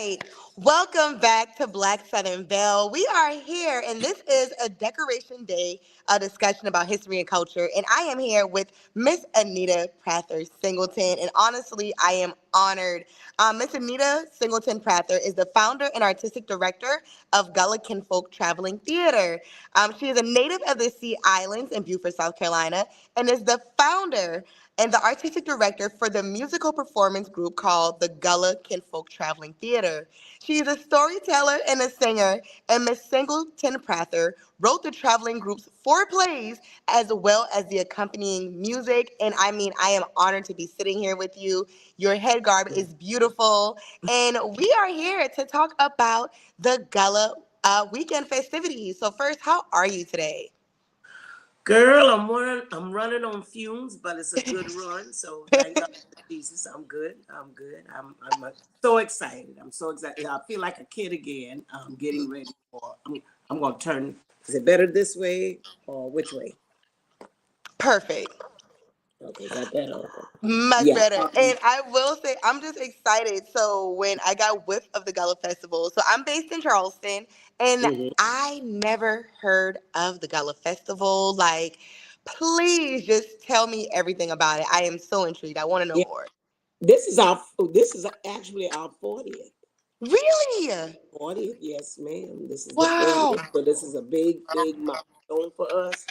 right. Welcome back to Black Southern Belle. We are here, and this is a Decoration Day, a discussion about history and culture. And I am here with Miss Anita Prather Singleton. And honestly, I am honored. Miss Anita Singleton Prather is the founder and artistic director of Gullah Kinfolk Traveling Theater. She is a native of the Sea Islands in Beaufort, South Carolina, and is the founder and the artistic director for the musical performance group called the Gullah Kinfolk Traveling Theater. She is a storyteller and a singer, and Miss Singleton Prather wrote the traveling group's four plays as well as the accompanying music. And I mean, I am honored to be sitting here with you. Your head garb is beautiful, and we are here to talk about the Gullah weekend festivities. So first, how are you today? Girl, I'm running on fumes, but it's a good run. So thank God for Jesus. I'm good. I'm so excited. I'm so excited. I feel like a kid again. I'm getting ready for. I'm gonna turn. Is it better this way or which way? Perfect. Okay, is that better? Okay. Much Yeah. better. And I will say, I'm just excited. So, when I got whiff of the Gullah Festival, so I'm based in Charleston, and Mhm. I never heard of the Gullah Festival. Like, please just tell me everything about it. I am so intrigued. I want to know Yeah. more. This is actually our 40th. Really? 40th, yes, ma'am. This is the Wow. 40th. So this is a big milestone for us,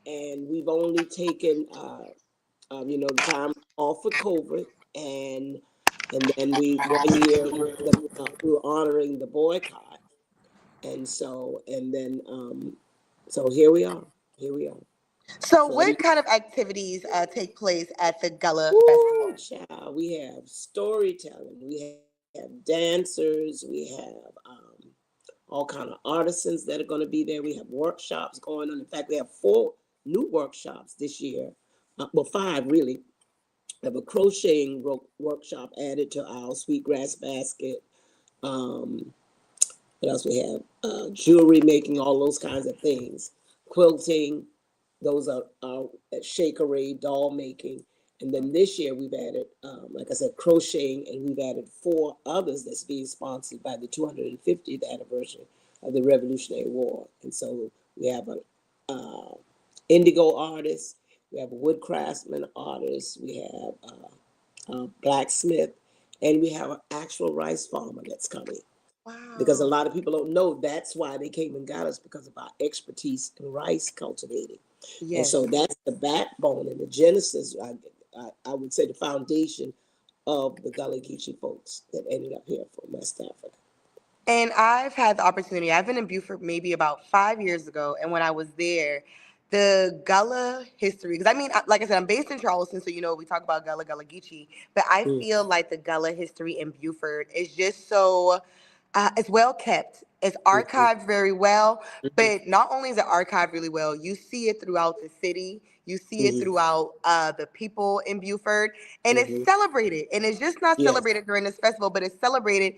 and we've only taken the time off for COVID, and then we 1 year we were honoring the boycott, and so here we are. Here we are. So, 40. what kind of activities take place at the Gullah Ooh, Festival? child. We have storytelling. We have dancers. We have all kind of artisans that are going to be there. We have workshops going on. In fact, we have 4 new workshops this year. Well, 5 really. We have a crocheting workshop added to our sweetgrass basket. Um, what else we have? Jewelry making, all those kinds of things. Quilting, those are shakery, doll making. And then this year we've added, like I said, crocheting, and we've added 4 others that's being sponsored by the 250th anniversary of the Revolutionary War. And so we have a indigo artist, we have a wood craftsman artist, we have a blacksmith, and we have an actual rice farmer that's coming. Because a Wow. lot of people don't know that's why they came and got us, because of our expertise in rice cultivating. And Yes. so that's the backbone and the genesis, I would say the foundation of the Gullah Geechee folks that ended up here from West Africa. And I've had the opportunity. I've been in Beaufort maybe about 5 years ago, and when I was there, the Gullah history. Because I mean, like I said, I'm based in Charleston, so we talk about Gullah, Gullah Geechee, but I Mm. feel like the Gullah history in Beaufort is just so it's well kept. It's Mhm. archived very well, Mhm. but not only is it archived really well, you see it throughout the city. You see it Mhm. throughout the people in Beaufort, and it's Mhm. celebrated. And it's just not Yes. celebrated during this festival, but it's celebrated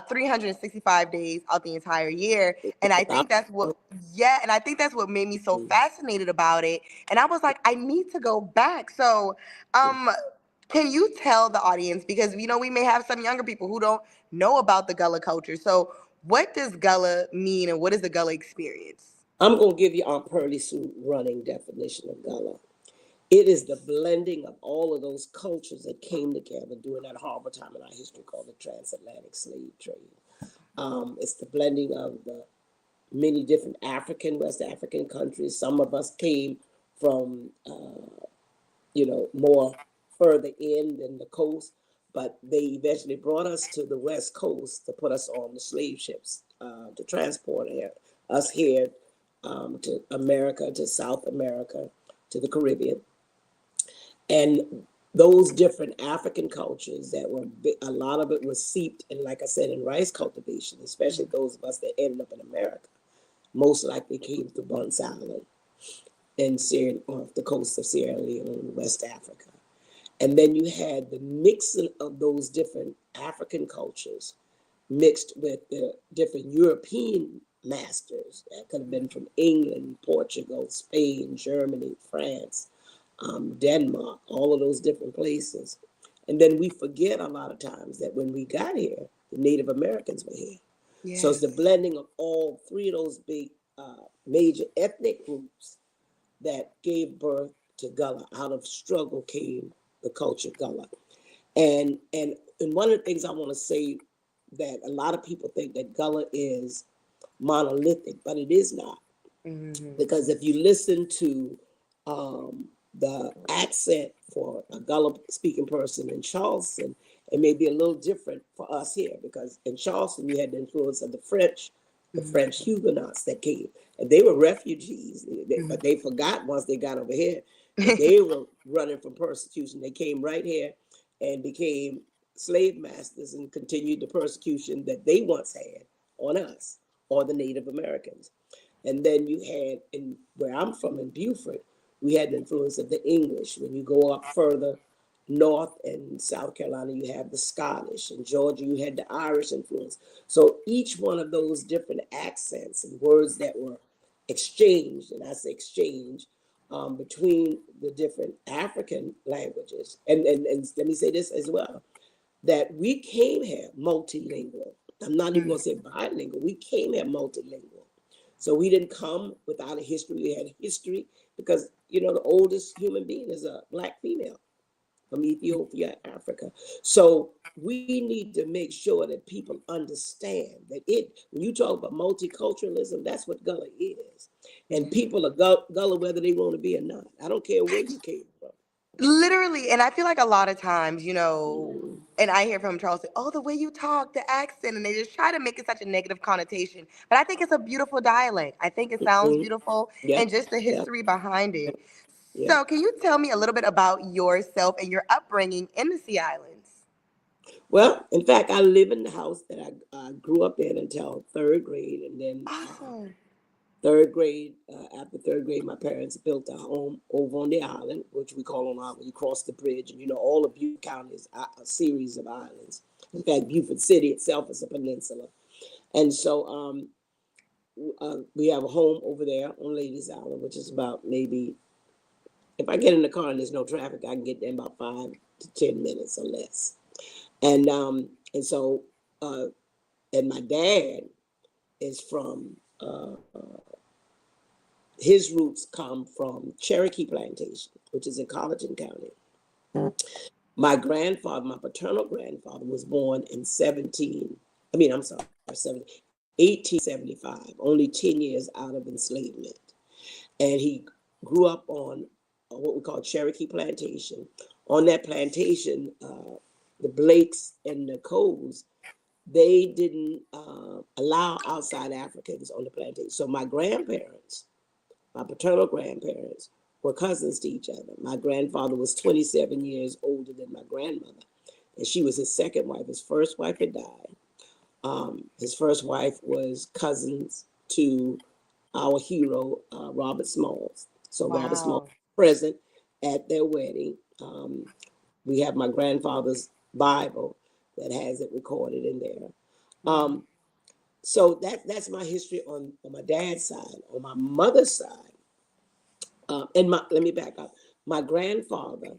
365 days out the entire year. And I think that's what, yeah, and I think that's what made me so Mhm. fascinated about it. And I was like, I need to go back. So, um, can you tell the audience, because we may have some younger people who don't know about the Gullah culture. So, what does Gullah mean, and what is the Gullah experience? I'm going to give you our Pearly Sue running definition of Gullah. It is the blending of all of those cultures that came together during that horrible time in our history called the transatlantic slave trade. It's the blending of the many different West African countries. Some of us came from, more further in than the coast, but they eventually brought us to the West Coast to put us on the slave ships to transport us here to America, to South America, to the Caribbean. And those different African cultures that were, a lot of it was seeped in, like I said, in rice cultivation, especially those of us that ended up in America, most likely came through Bunce Island and off the coast of Sierra Leone, West Africa. And then you had the mixing of those different African cultures mixed with the different European masters that could have been from England, Portugal, Spain, Germany, France, Denmark, all of those different places. And then we forget a lot of times that when we got here, the Native Americans were here. So it's the Yes. blending of all three of those big major ethnic groups that gave birth to Gullah. Out of struggle came the culture Gullah. And one of the things I want to say, that a lot of people think that Gullah is monolithic, but it is not. Hmm. Because if you listen to the accent for a Gullah speaking person in Charleston, it may be a little different for us here, because in Charleston you had the influence of the French Huguenots that came, and they were refugees, but they forgot once they got over here that they were running from persecution. They came right here and became slave masters and continued the persecution that they once had on us, or the Native Americans. And then you had, in where I'm from in Beaufort, we had the influence of the English. When you go up further north in South Carolina, you have the Scottish. In Georgia, you had the Irish influence. So each one of those different accents and words that were exchanged, and I say exchange, between the different African languages. And let me say this as well, that we came here multilingual. I'm not even going to say bilingual. We came here multilingual. So we didn't come without a history. We had a history because, the oldest human being is a Black female from Ethiopia, Africa. So we need to make sure that people understand that when you talk about multiculturalism, that's what Gullah is. And people are Gullah whether they want to be or not. I don't care where you came from. Literally, and I feel like a lot of times, Mm, and I hear from Charles, oh, the way you talk, the accent, and they just try to make it such a negative connotation. But I think it's a beautiful dialect. I think it sounds mm, beautiful, and yep, just the yep, history behind yep, it. yep. So, can you tell me a little bit about yourself and your upbringing in the Sea Islands? Well, in fact, I live in the house that I grew up in until third grade, and then Awesome. third grade, after third grade, my parents built a home over on the island, which we call on island. You cross the bridge, and all of Beaufort County is a series of islands. In fact, Beaufort City itself is a peninsula, and so we have a home over there on Ladies Island, which is about, maybe, if I get in the car and there's no traffic, I can get there in about 5 to 10 minutes or less. And so uh, and my dad is from his roots come from Cherokee Plantation, which is in Colleton County. My grandfather, my paternal grandfather, was born in 1875, only 10 years out of enslavement. And he grew up on what we call Cherokee Plantation. On that plantation, the Blakes and the Coes, they didn't allow outside Africans on the plantation. So my paternal grandparents, were cousins to each other. My grandfather was 27 years older than my grandmother, and she was his second wife. His first wife had died. His first wife was cousins to our hero, Robert Smalls. So Robert Smalls Wow. was present at their wedding. We have my grandfather's Bible that has it recorded in there. Um, so that's my history on my dad's side. On my mother's side, let me back up. My grandfather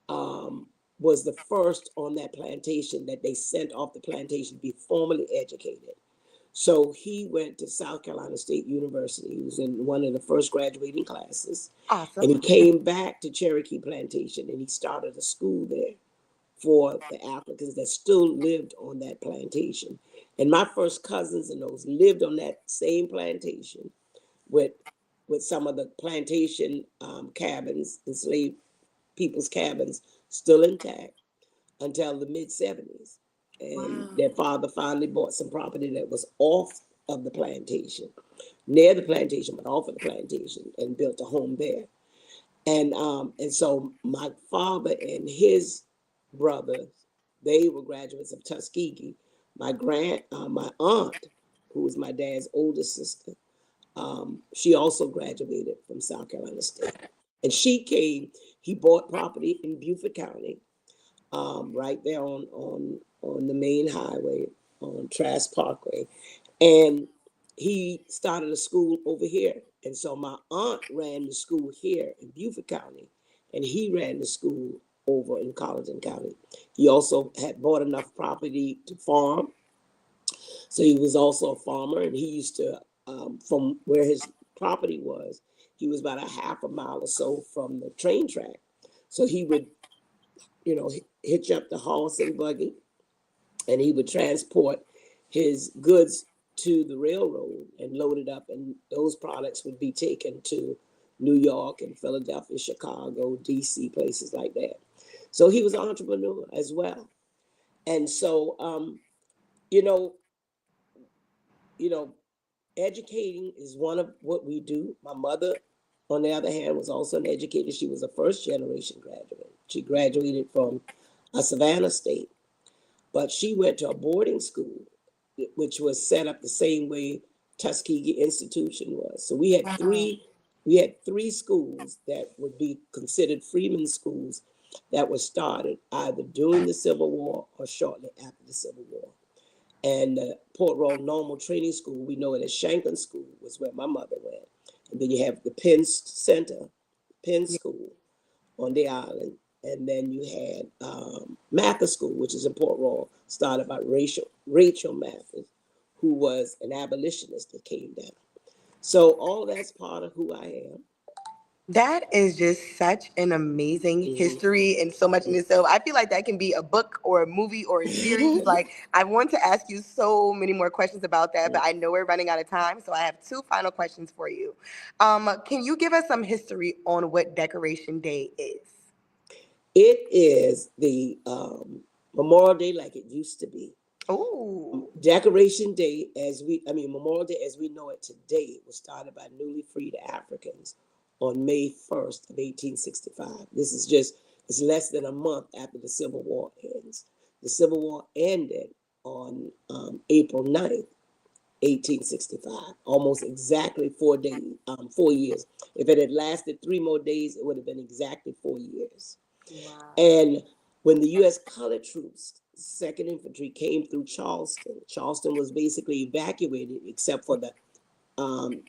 um, was the first on that plantation that they sent off the plantation to be formally educated. So he went to South Carolina State University. He was in one of the first graduating classes. And Awesome. he came back to Cherokee Plantation and he started a school there for the Africans that still lived on that plantation. And my first cousins and those lived on that same plantation with some of the plantation cabins, enslaved people's cabins, still intact until the mid 70s. And Wow. their father finally bought some property that was off of the plantation, near the plantation, but off of the plantation, and built a home there. And so my father and his brother, they were graduates of Tuskegee. My aunt, who was my dad's oldest sister, she also graduated from South Carolina State. And he bought property in Beaufort County, right there on the main highway on Trask Parkway. And he started a school over here. And so my aunt ran the school here in Beaufort County, and he ran the school over in Colleton County. He also had bought enough property to farm. So he was also a farmer, and he used to, from where his property was, he was about a half a mile or so from the train track. So he would, hitch up the horse and buggy, and he would transport his goods to the railroad and load it up, and those products would be taken to New York and Philadelphia, Chicago, DC, places like that. So he was an entrepreneur as well. And so, you know, you know, educating is one of what we do. My mother, on the other hand, was also an educator. She was a first generation graduate. She graduated from Savannah State, but she went to a boarding school, which was set up the same way Tuskegee Institution was. So we had three schools that would be considered freedmen schools that were started either during the Civil War or shortly after the Civil War. And the Port Royal Normal Training School, we know it as Shanklin School, was where my mother went. And then you have the Penn Center, Penn School on the island. And then you had Mather School, which is in Port Royal, started by Rachel Mathers, who was an abolitionist that came down. So all that's part of who I am. That is just such an amazing history and so much in itself. I feel like that can be a book or a movie or a series. Like, I want to ask you so many more questions about that, but I know we're running out of time. So I have two final questions for you. Can you give us some history on what Decoration Day is? It is the Memorial Day like it used to be. Oh, Decoration Day, Memorial Day as we know it today, was started by newly freed Africans on May 1st of 1865. It's less than a month after the Civil War ends. The Civil War ended on April 9th, 1865, almost exactly 4 years. If it had lasted 3 more days, it would have been exactly 4 years. wow. And when the U.S. colored troops, 2nd Infantry, came through Charleston, Charleston was basically evacuated except for the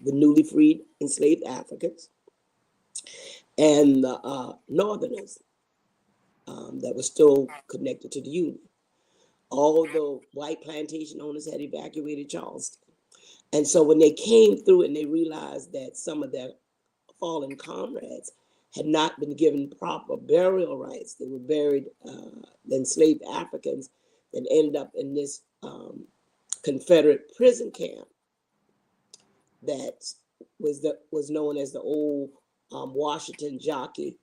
newly freed enslaved Africans and the Northerners that were still connected to the Union. All the white plantation owners had evacuated Charleston. And so when they came through and they realized that some of their fallen comrades had not been given proper burial rights, they were buried, the enslaved Africans that ended up in this Confederate prison camp that was known as the old Washington Jockey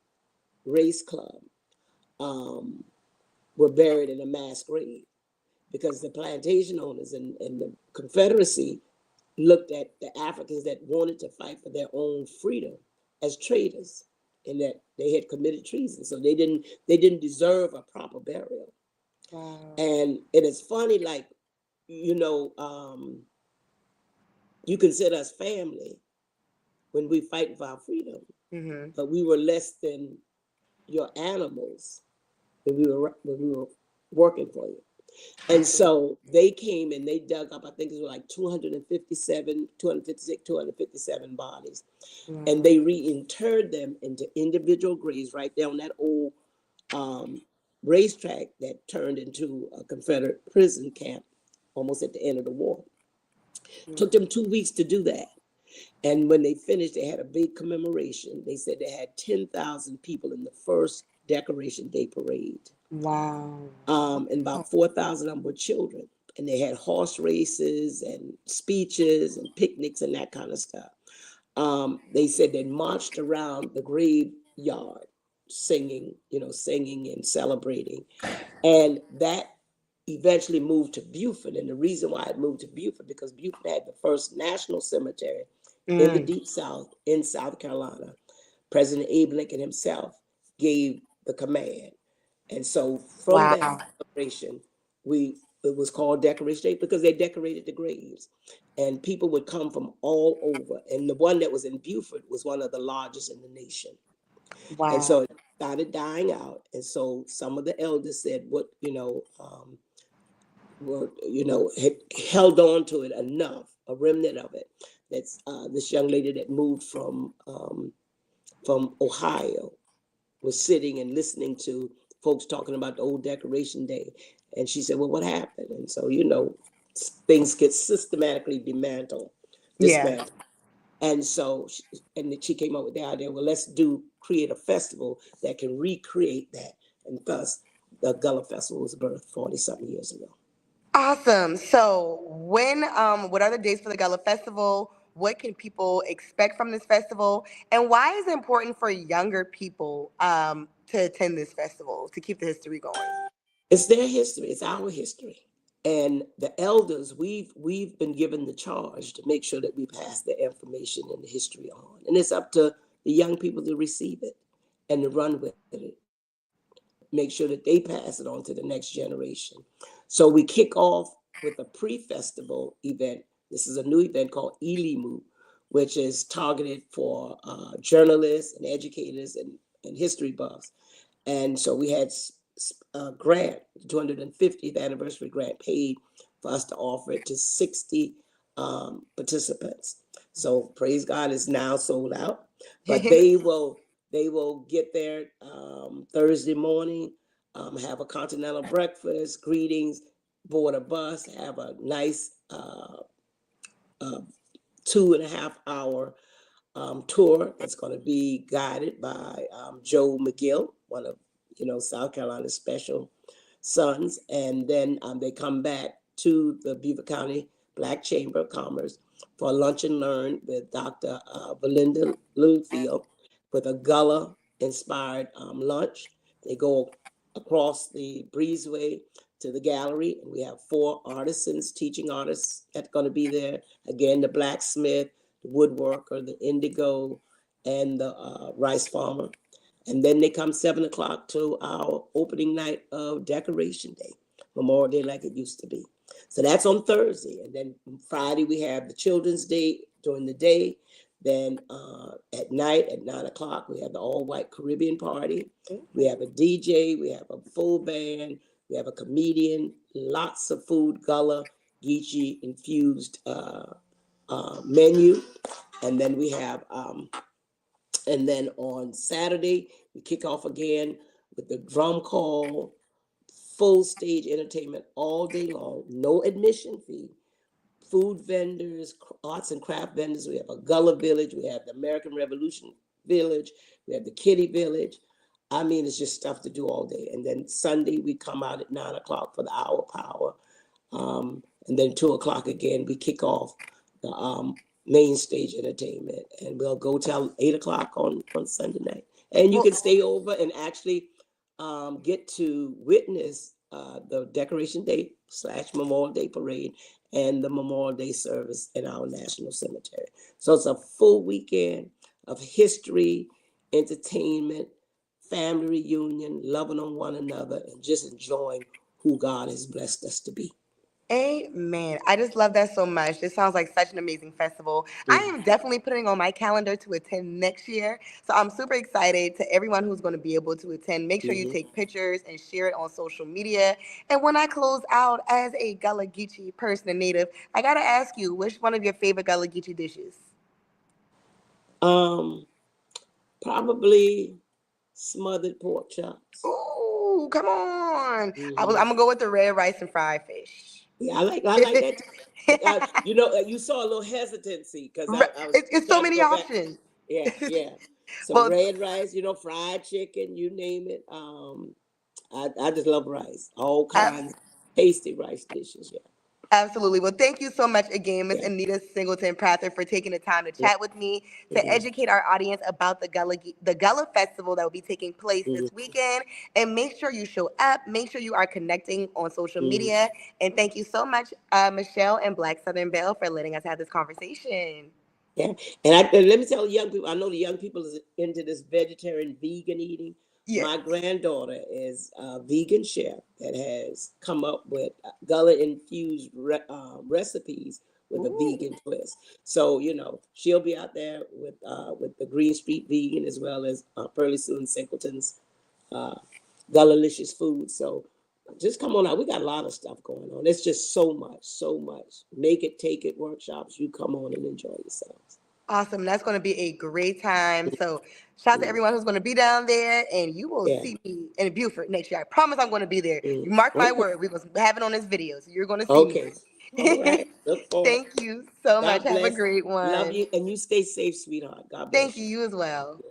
Race Club, were buried in a mass grave because the plantation owners and the Confederacy looked at the Africans that wanted to fight for their own freedom as traitors, and that they had committed treason, so they didn't deserve a proper burial. Wow. And it is funny, like, you consider us family when we fight for our freedom, but we were less than your animals when we were working for you. And so they came and they dug up, I think it was like 257 bodies. Wow. And they reinterred them into individual graves right there on that old racetrack that turned into a Confederate prison camp almost at the end of the war. Took them 2 weeks to do that. And when they finished, they had a big commemoration. They said they had 10,000 people in the first Decoration Day parade. Wow. And about 4,000 of them were children. And they had horse races and speeches and picnics and that kind of stuff. They said they marched around the graveyard singing and celebrating. And that eventually moved to Beaufort. And the reason why it moved to Beaufort, because Beaufort had the first national cemetery in the Deep South in South Carolina. President Abe Lincoln himself gave the command. And so from that celebration, it was called Decoration Day because they decorated the graves. And people would come from all over. And the one that was in Beaufort was one of the largest in the nation. Wow. And so it started dying out. And so some of the elders said, had held on to it enough, a remnant of it. That's this young lady that moved from Ohio was sitting and listening to folks talking about the old decoration day. And she said, well, what happened? And so, things get systematically Yeah. dismantled. And so, and she came up with the idea, well, create a festival that can recreate that. And thus, the Gullah Festival was birthed 40 something years ago. Awesome. So, what are the dates for the Gala Festival? What can people expect from this festival? And why is it important for younger people to attend this festival to keep the history going? It's their history, it's our history. And the elders, we've been given the charge to make sure that we pass the information and the history on. And it's up to the young people to receive it and to run with it. Make sure that they pass it on to the next generation. So we kick off with a pre-festival event. This is a new event called Ilimu, which is targeted for journalists and educators and history buffs. And so we had a grant, 250th anniversary grant, paid for us to offer it to 60 participants. So praise God, it's now sold out. But they will get there Thursday morning, have a continental breakfast, greetings, board a bus, have a nice 2.5 hour tour that's going to be guided by Joe McGill, one of South Carolina's special sons, and then they come back to the Beaver County Black Chamber of Commerce for a lunch and learn with Dr. Belinda Bluefield with a Gullah inspired lunch. They go across the breezeway to the gallery, and we have 4 artisans, teaching artists that's going to be there. Again, the blacksmith, the woodworker, the indigo, and the rice farmer. And then they come 7 o'clock to our opening night of Decoration Day, Memorial Day like it used to be. So that's on Thursday. And then Friday, we have the Children's Day during the day. Then at night at 9 o'clock, we have the all-white Caribbean party. We have a DJ, we have a full band, we have a comedian, lots of food, Gullah, Geechee infused menu. And then we have, and then on Saturday, we kick off again with the drum call, full stage entertainment all day long, no admission fee. Food vendors, arts and craft vendors. We have a Gullah Village. We have the American Revolution Village. We have the Kitty Village. I mean, it's just stuff to do all day. And then Sunday, we come out at 9 o'clock for the hour power. And then 2 o'clock again, we kick off the main stage entertainment. And we'll go till 8 o'clock on Sunday night. And you can stay over and actually get to witness the Decoration Day / Memorial Day Parade and the Memorial Day service in our National Cemetery. So it's a full weekend of history, entertainment, family reunion, loving on one another, and just enjoying who God has blessed us to be. Amen. I just love that so much. This sounds like such an amazing festival. I am definitely putting on my calendar to attend next year. So I'm super excited. To everyone who's going to be able to attend, make sure you take pictures and share it on social media. And when I close out, as a Gullah Geechee person and native, I got to ask you, which one of your favorite Gullah Geechee dishes? Um, Probably smothered pork chops. Ooh, come on. I'm going to go with the red rice and fried fish. Yeah, I like that. You saw a little hesitancy because I was It's so trying to many go back. options. Yeah. So Well, red rice, fried chicken, you name it. I just love rice, all kinds, tasty rice dishes. Yeah. absolutely. Well, thank you so much again, Miss Yeah. Anita Singleton Prather, for taking the time to Yeah. chat with me to educate our audience about the Gullah Festival that will be taking place this weekend. And make sure you show up. Make sure you are connecting on social media. And thank you so much, Michelle and Black Southern Belle, for letting us have this conversation. Yeah, and let me tell the young people. I know the young people is into this vegetarian, vegan eating. Yes. My granddaughter is a vegan chef that has come up with Gullah infused recipes with a vegan twist. So she'll be out there with the Green Street Vegan as well as Pearly Sue and Singleton's Gullah-licious food. So just come on out. We got a lot of stuff going on. It's just so much, so much. Make it, take it workshops. You come on and enjoy yourselves. Awesome. That's going to be a great time. So, shout out to Mm, everyone who's going to be down there, and you will yeah. see me in Beaufort next year. I promise I'm going to be there. You mark my Okay. word. We're going to have it on this video, so you're going to see Okay. All me. right. Look forward. Thank you so much. God Have a bless. great Love one. you. And you stay safe, sweetheart. God Thank bless you. you. You as well.